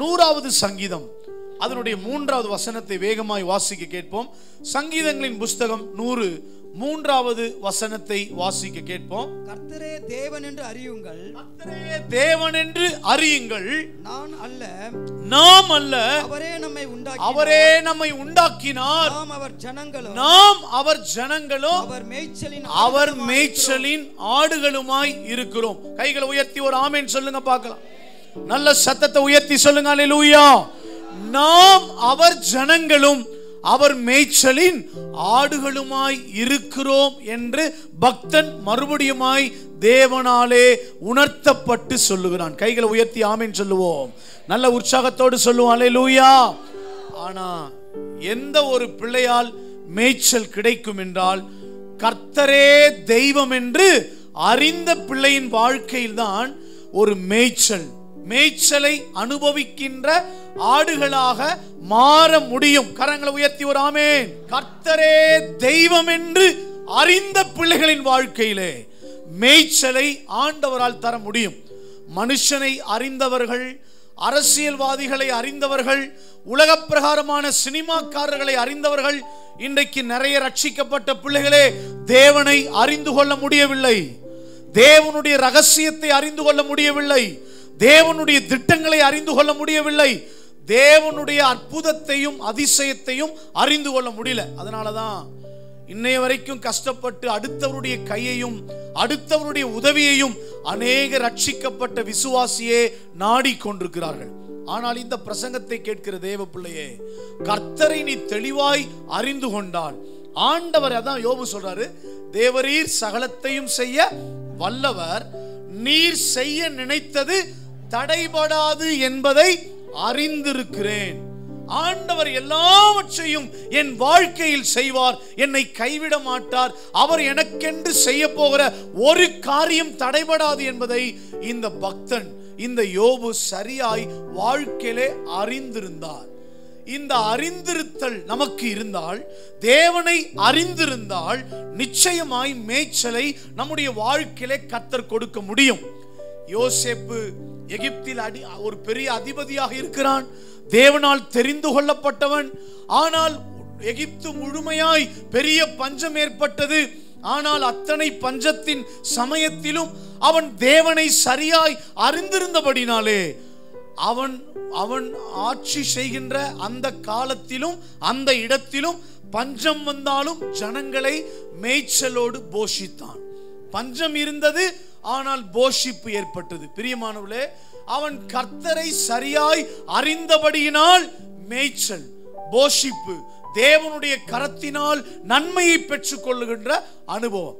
100வது சங்கீதம் அதனுடைய 3வது வசனத்தை வேகமாய் வாசிக்க கேட்போம். சங்கீதங்களின் புஸ்தகம் 100 3வது வசனத்தை வாசிக்க கேட்போம். கர்த்தரே தேவன் என்று அறியுங்கள், கர்த்தரே தேவன் என்று அறியுங்கள், நான் அல்ல, நாம் அல்ல, அவரே நம்மை உண்டாக்கினார், நாம் அவர் ஜனங்களும், அவர் மேய்ச்சலின் ஆடுகளுமாய் இருக்கிறோம். கைகளை உயர்த்தி ஒரு ஆமென் சொல்லுங்க பார்க்கலாம். நல்ல சத்தத்தை உயர்த்தி சொல்லுங்க அல்லேலூயா. நாம் அவர் ஜனங்களும் அவர் மேய்ச்சலின் ஆடுகளுமாய் இருக்கிறோம் என்று பக்தன் மறுபடியுமாய் தேவனாலே உணர்த்தப்பட்டு சொல்லுகிறான். கைகளை உயர்த்தி ஆமென் சொல்லுவோம். நல்ல உற்சாகத்தோடு சொல்லுவோம் அல்லேலூயா. ஆனா எந்த ஒரு பிள்ளையால் மேய்ச்சல் கிடைக்கும் என்றால் கர்த்தரே தெய்வம் என்று அறிந்த பிள்ளையின் வாழ்க்கையில் தான் ஒரு மேய்ச்சலை அனுபவிக்கின்ற ஆடுகளாக மாற முடியும். கரங்களை உயர்த்தி ஒரு ஆமென். கர்த்தரே தெய்வம் என்று அறிந்த பிள்ளைகளின் வாழ்க்கையிலே மேய்ச்சலை ஆண்டவரால் தர முடியும். மனுஷனை அறிந்தவர்கள், அரசியல்வாதிகளை அறிந்தவர்கள், உலக பிரகாரமான சினிமாக்காரர்களை அறிந்தவர்கள், இன்றைக்கு நிறைய ரட்சிக்கப்பட்ட பிள்ளைகளே தேவனை அறிந்து கொள்ள முடியவில்லை, தேவனுடைய ரகசியத்தை அறிந்து கொள்ள முடியவில்லை, தேவனுடைய திட்டங்களை அறிந்து கொள்ள முடியவில்லை, தேவனுடைய அற்புதத்தையும் அதிசயத்தையும் அறிந்து கொள்ள முடியல. அதனாலதான் இன்னைய வரைக்கும் கஷ்டப்பட்டு அடுத்தவருடைய கையையும் அடுத்தவருடைய உதவியையும் அநேக ரட்சிக்கப்பட்ட விசுவாசியே நாடிக்கொண்டிருக்கிறார்கள். ஆனால் இந்த பிரசங்கத்தை கேட்கிற தேவ பிள்ளையே, கர்த்தரை நீ தெளிவாய் அறிந்து கொண்டால் ஆண்டவர், அதான் யோபு சொல்றாரு, தேவரீர் சகலத்தையும் செய்ய வல்லவர், நீர் செய்ய நினைத்தது தடைபடாது என்பதை அறிந்திருக்கிறேன். ஆண்டவர் எல்லாவற்றையும் என் வாழ்க்கையில் செய்வார், என்னை கைவிட மாட்டார், அவர் எனக்கென்று செய்ய போகிற ஒரு காரியம் தடைபடாது என்பதை இந்த பக்தன், இந்த யோபு சரியாய் வாழ்க்கையிலே அறிந்திருந்தார். இந்த அறிந்திருத்தல் நமக்கு இருந்தால், தேவனை அறிந்திருந்தால் நிச்சயமாய் மேய்ச்சலை நம்முடைய வாழ்க்கையிலே கர்த்தர் கொடுக்க முடியும். யோசேப்பு எகிப்தில் ஒரு பெரிய அதிபதியாக இருக்கிறான், தேவனால் தெரிந்து கொள்ளப்பட்டவன். ஆனால் எகிப்து முழுமையாய் பெரிய பஞ்சம் ஏற்பட்டது. ஆனால் அத்தனை பஞ்சத்தின் சமயத்திலும் அவன் தேவனை சரியாய் அறிந்திருந்தபடினாலே அவன் ஆட்சி செய்கின்ற அந்த காலத்திலும் அந்த இடத்திலும் பஞ்சம் வந்தாலும் ஜனங்களை மேய்ச்சலோடு போஷித்தான். பஞ்சம் இருந்தது, ஆனால் போஷிப்பு ஏற்பட்டது. பிரியமானவர்களே, அவன் கர்த்தரை சரியாய் அறிந்தபடியினால் மேய்ச்சல், போஷிப்பு, தேவனுடைய கரத்தினால் நன்மையை பெற்றுக் கொள்ளுகின்ற அனுபவம்.